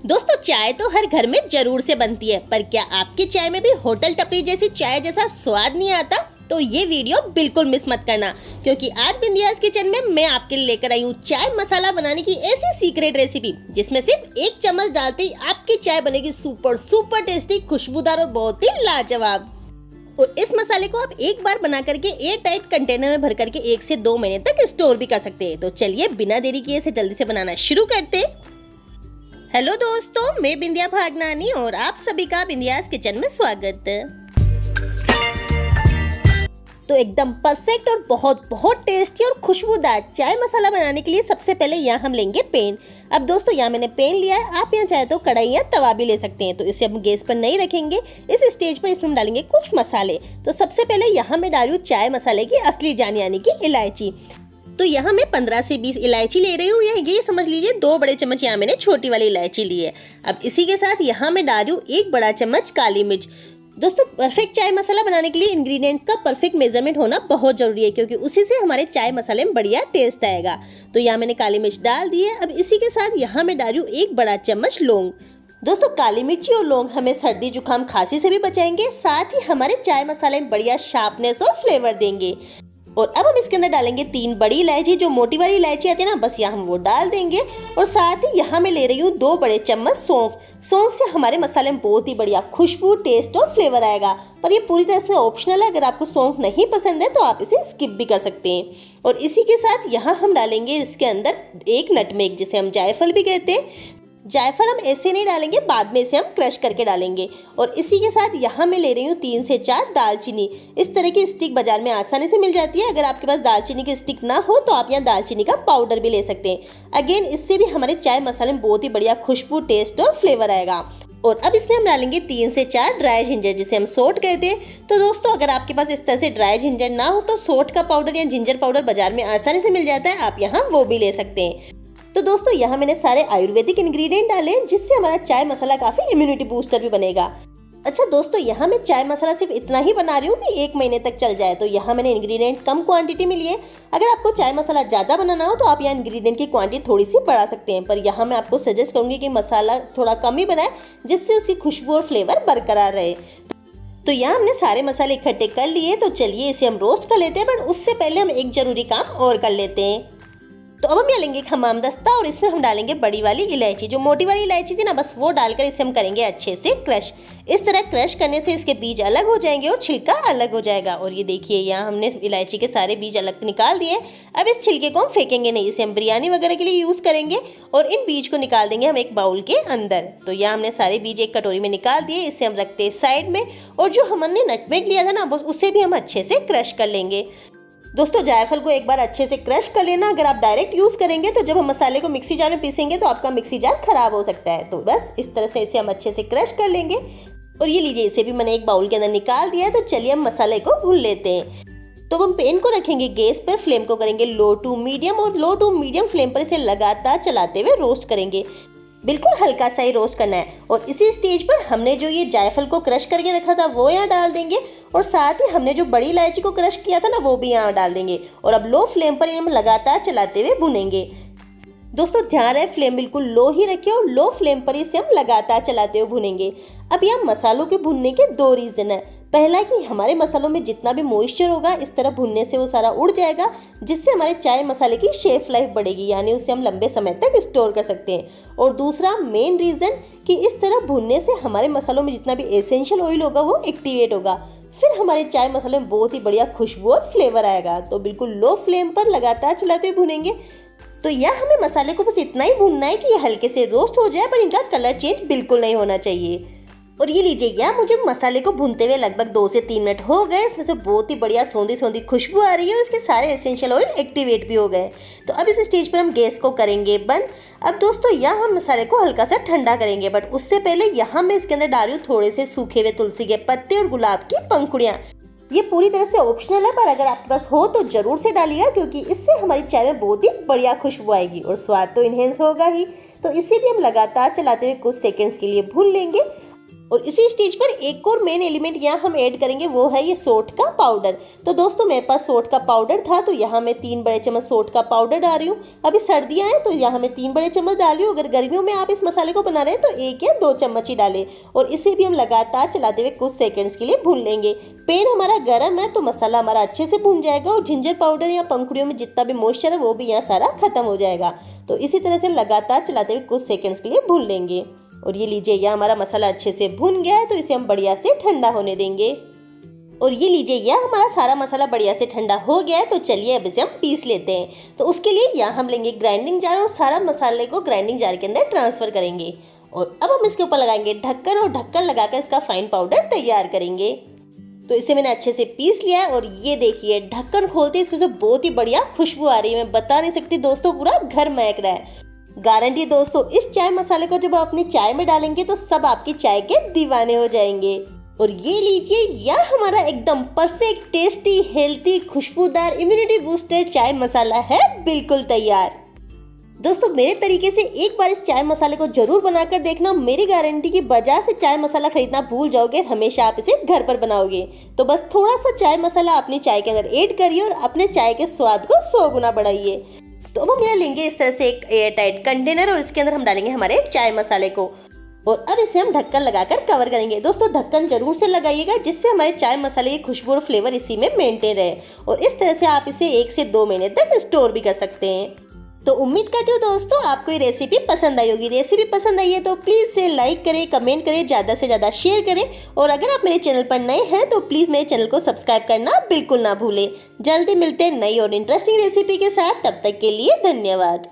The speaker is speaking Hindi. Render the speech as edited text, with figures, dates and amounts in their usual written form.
दोस्तों चाय तो हर घर में जरूर से बनती है, पर क्या आपकी चाय में भी होटल टपरी जैसी चाय जैसा स्वाद नहीं आता? तो ये वीडियो बिल्कुल मिस मत करना, क्योंकि आज बिंदियाज किचन में मैं आपके लिए लेकर आई हूँ चाय मसाला बनाने की ऐसी सीक्रेट रेसिपी जिसमें सिर्फ 1 चम्मच डालते ही आपकी चाय बनेगी सुपर टेस्टी, खुशबूदार और बहुत ही लाजवाब। और इस मसाले को आप एक बार बना करके एयर टाइट कंटेनर में भर करके 1 से 2 महीने तक स्टोर भी कर सकते हैं। तो चलिए बिना देरी किए इसे जल्दी से बनाना शुरू करते हैं। हेलो दोस्तों, मैं बिंदिया भागनानी और आप सभी का बिंदियाज किचन में स्वागत है। तो एकदम परफेक्ट और बहुत टेस्टी और खुशबूदार चाय मसाला बनाने के लिए सबसे पहले यहाँ हम लेंगे पैन। अब दोस्तों यहाँ मैंने पैन लिया है, आप यहाँ चाहे तो कढ़ाई या तवा भी ले सकते हैं। तो इसे हम गैस पर नहीं रखेंगे, इस स्टेज पर इसमें हम डालेंगे कुछ मसाले। तो सबसे पहले यहाँ मैं डाल रही हूँ चाय मसाले की असली जान यानी कि इलायची। तो यहाँ मैं 15 से 20 इलायची ले रही हूँ, ये समझ लीजिए 2 बड़े चम्मच यहाँ मैंने छोटी वाली इलायची ली है। अब इसी के साथ यहाँ मैं डाल रही हूँ 1 बड़ा चम्मच काली मिर्च। दोस्तों परफेक्ट चाय मसाला बनाने के लिए इंग्रेडिएंट्स का परफेक्ट मेजरमेंट होना बहुत जरूरी है, क्योंकि उसी से हमारे चाय मसाले में बढ़िया टेस्ट आएगा। तो यहाँ मैंने काली मिर्च डाल दी है। अब इसी के साथ यहाँ मैं डाल रही हूँ 1 बड़ा चम्मच लौंग। दोस्तों काली मिर्ची और लौंग हमें सर्दी जुकाम खांसी से भी बचाएंगे, साथ ही हमारे चाय मसाले में बढ़िया शार्पनेस और फ्लेवर देंगे। और अब हम इसके अंदर डालेंगे 3 बड़ी इलायची, जो मोटी वाली इलायची आती है ना, बस यहाँ हम वो डाल देंगे। और साथ ही यहाँ मैं ले रही हूँ 2 बड़े चम्मच सौंफ। सौंफ से हमारे मसाले में बहुत ही बढ़िया खुशबू, टेस्ट और फ्लेवर आएगा, पर ये पूरी तरह से ऑप्शनल है। अगर आपको सौंफ नहीं पसंद है तो आप इसे स्किप भी कर सकते हैं। और इसी के साथ यहाँ हम डालेंगे इसके अंदर 1 नटमेग, जिसे हम जायफल भी कहते हैं। जायफल हम ऐसे नहीं डालेंगे, बाद में इसे हम क्रश करके डालेंगे। और इसी के साथ यहाँ मैं ले रही हूँ 3 से 4 दालचीनी। इस तरह की स्टिक बाजार में आसानी से मिल जाती है। अगर आपके पास दालचीनी की स्टिक ना हो तो आप यहाँ दालचीनी का पाउडर भी ले सकते हैं। अगेन इससे भी हमारे चाय मसाले में बहुत ही बढ़िया खुशबू, टेस्ट और फ्लेवर आएगा। और अब इसमें हम डालेंगे 3 से 4 ड्राई जिंजर, जिसे हम सोट कहते हैं। तो दोस्तों अगर आपके पास इस तरह से ड्राई जिंजर ना हो तो सोट का पाउडर या जिंजर पाउडर बाजार में आसानी से मिल जाता है, आप यहाँ वो भी ले सकते हैं। तो दोस्तों यहाँ मैंने सारे आयुर्वेदिक इंग्रेडिएंट डाले, जिससे हमारा चाय मसाला काफी इम्यूनिटी बूस्टर भी बनेगा। अच्छा दोस्तों, यहाँ मैं चाय मसाला सिर्फ इतना ही बना रही हूँ कि 1 महीने तक चल जाए। तो यहाँ मैंने इंग्रेडिएंट कम क्वांटिटी में लिए। अगर आपको चाय मसाला ज़्यादा बनाना हो तो आप यहाँ इंग्रेडिएंट की क्वांटिटी थोड़ी सी बढ़ा सकते हैं, पर यहाँ मैं आपको सजेस्ट करूँगी कि मसाला थोड़ा कम ही बनाए, जिससे उसकी खुशबू और फ्लेवर बरकरार रहे। तो यहाँ हमने सारे मसाले इकट्ठे कर लिए। तो चलिए इसे हम रोस्ट कर लेते हैं, बट उससे पहले हम एक जरूरी काम और कर लेते हैं। तो अब हम यहाँ लेंगे हमाम दस्ता और इसमें हम डालेंगे बड़ी वाली इलायची। जो मोटी वाली इलायची थी ना, बस वो डालकर इसे हम करेंगे अच्छे से क्रश। इस तरह क्रश करने से इसके बीज अलग हो जाएंगे और छिलका अलग हो जाएगा। और ये देखिए यहाँ हमने इलायची के सारे बीज अलग निकाल दिए। अब इस छिलके को हम फेंकेंगे नहीं, इसे हम बिरयानी वगैरह के लिए यूज़ करेंगे। और इन बीज को निकाल देंगे हम एक बाउल के अंदर। तो यहाँ हमने सारे बीज एक कटोरी में निकाल दिए, इसे हम रखते हैं साइड में। और जो हमने नटमेग लिया था ना, बस उसे भी हम अच्छे से क्रश कर लेंगे। दोस्तों जायफल को एक बार अच्छे से क्रश कर लेना। अगर आप डायरेक्ट यूज़ करेंगे तो जब हम मसाले को मिक्सी जार में पीसेंगे तो आपका मिक्सी जार खराब हो सकता है। तो बस इस तरह से इसे हम अच्छे से क्रश कर लेंगे। और ये लीजिए, इसे भी मैंने एक बाउल के अंदर निकाल दिया है। तो चलिए हम मसाले को भून लेते हैं। तो हम पैन को रखेंगे गैस पर, फ्लेम को करेंगे लो टू मीडियम, और लो टू मीडियम फ्लेम पर इसे लगातार चलाते हुए रोस्ट करेंगे। बिल्कुल हल्का सा ही रोस्ट करना है। और इसी स्टेज पर हमने जो ये जायफल को क्रश करके रखा था वो यहाँ डाल देंगे, और साथ ही हमने जो बड़ी इलायची को क्रश किया था ना, वो भी यहाँ डाल देंगे। और अब लो फ्लेम पर हम लगातार चलाते हुए भुनेंगे। दोस्तों ध्यान रहे, फ्लेम बिल्कुल लो ही रखिए और लो फ्लेम पर इसे हम लगातार चलाते हुए भुनेंगे। अब यहाँ मसालों के भुनने के 2 रीज़न है। पहला कि हमारे मसालों में जितना भी मॉइस्चर होगा, इस तरह भुनने से वो सारा उड़ जाएगा, जिससे हमारे चाय मसाले की शेल्फ लाइफ बढ़ेगी, यानी उसे हम लंबे समय तक स्टोर कर सकते हैं। और दूसरा मेन रीज़न कि इस तरह भुनने से हमारे मसालों में जितना भी एसेंशियल ऑयल होगा वो एक्टिवेट होगा, फिर हमारे चाय मसाले में बहुत ही बढ़िया खुशबू और फ्लेवर आएगा। तो बिल्कुल लो फ्लेम पर लगातार चलाते हुए भुनेंगे। तो यह हमें मसाले को बस इतना ही भूनना है कि ये हल्के से रोस्ट हो जाए, पर इनका कलर चेंज बिल्कुल नहीं होना चाहिए। और ये लीजिए, यहाँ मुझे मसाले को भूनते हुए लगभग 2 से 3 मिनट हो गए। इसमें से बहुत ही बढ़िया सौंधी खुशबू आ रही है और इसके सारे एसेंशियल ऑयल एक्टिवेट भी हो गए। तो अब इस स्टेज पर हम गैस को करेंगे बंद। अब दोस्तों यहाँ हम मसाले को हल्का सा ठंडा करेंगे, बट उससे पहले यहाँ मैं इसके अंदर डाल रही हूँ थोड़े से सूखे हुए तुलसी के पत्ते और गुलाब की पंखुड़ियाँ। ये पूरी तरह से ऑप्शनल है, पर अगर आपके पास हो तो जरूर से डालिएगा, क्योंकि इससे हमारी चाय में बहुत ही बढ़िया खुशबू आएगी और स्वाद तो इन्हेंस होगा ही। तो इसे भी हम लगातार चलाते हुए कुछ सेकंड्स के लिए भून लेंगे। और इसी स्टेज पर एक और मेन एलिमेंट यहाँ हम ऐड करेंगे, वो है ये सोंठ का पाउडर। तो दोस्तों मेरे पास सोंठ का पाउडर था, तो यहाँ मैं 3 बड़े चम्मच सोंठ का पाउडर डाल रही हूँ। अभी सर्दियाँ हैं तो यहाँ मैं 3 बड़े चम्मच डाल रही हूँ। अगर गर्मियों में आप इस मसाले को बना रहे हैं तो 1 या 2 चम्मच ही डालें। और इसे भी हम लगातार चलाते हुए कुछ सेकंड्स के लिए भून लेंगे। पैन हमारा गर्म है तो मसाला हमारा अच्छे से भून जाएगा और जिंजर पाउडर या पंखुड़ियों में जितना भी मॉइस्चर है वो भी यहाँ सारा खत्म हो जाएगा। तो इसी तरह से लगातार चलाते हुए कुछ सेकंड्स के लिए भून लेंगे। और ये लीजिए, यह हमारा मसाला अच्छे से भुन गया है, तो इसे हम बढ़िया से ठंडा होने देंगे। और ये लीजिए, यह हमारा सारा मसाला बढ़िया से ठंडा हो गया है। तो चलिए अब इसे हम पीस लेते हैं। तो उसके लिए यहाँ हम लेंगे ग्राइंडिंग जार और सारा मसाले को ग्राइंडिंग जार के अंदर ट्रांसफर करेंगे। और अब हम इसके ऊपर लगाएंगे ढक्कन और ढक्कन लगाकर इसका फाइन पाउडर तैयार करेंगे। तो इसे मैंने अच्छे से पीस लिया है और ये देखिए, ढक्कन खोलते इसमें से बहुत ही बढ़िया खुशबू आ रही है। मैं बता नहीं सकती दोस्तों, पूरा घर महक रहा है। गारंटी दोस्तों, इस चाय मसाले को जब आप अपनी चाय में डालेंगे तो सब आपकी चाय के दीवाने हो जाएंगे। और ये लीजिए, यह हमारा एकदम परफेक्ट, टेस्टी, हेल्थी, खुशबूदार, इम्यूनिटी बूस्टर चाय मसाला है बिल्कुल तैयार। दोस्तों मेरे तरीके से एक बार इस चाय मसाले को जरूर बनाकर देखना। मेरी गारंटी कि बाजार से चाय मसाला खरीदना भूल जाओगे, हमेशा आप इसे घर पर बनाओगे। तो बस थोड़ा सा चाय मसाला अपनी चाय के अंदर ऐड करिए और अपने चाय के स्वाद को 100 गुना बढ़ाइए। तो अब हम यहाँ लेंगे इस तरह से एक एयर टाइट कंटेनर और इसके अंदर हम डालेंगे हमारे चाय मसाले को। और अब इसे हम ढक्कन लगाकर कवर करेंगे। दोस्तों ढक्कन जरूर से लगाइएगा, जिससे हमारे चाय मसाले की खुशबू और फ्लेवर इसी में मेंटेन रहे। और इस तरह से आप इसे 1 से 2 महीने तक स्टोर भी कर सकते हैं। तो उम्मीद करती हूँ दोस्तों आपको ये रेसिपी पसंद आई होगी। रेसिपी पसंद आई है तो प्लीज़ इसे लाइक करें, कमेंट करें, ज़्यादा से ज़्यादा शेयर करें। और अगर आप मेरे चैनल पर नए हैं तो प्लीज़ मेरे चैनल को सब्सक्राइब करना बिल्कुल ना भूलें। जल्दी मिलते हैं नई और इंटरेस्टिंग रेसिपी के साथ। तब तक के लिए धन्यवाद।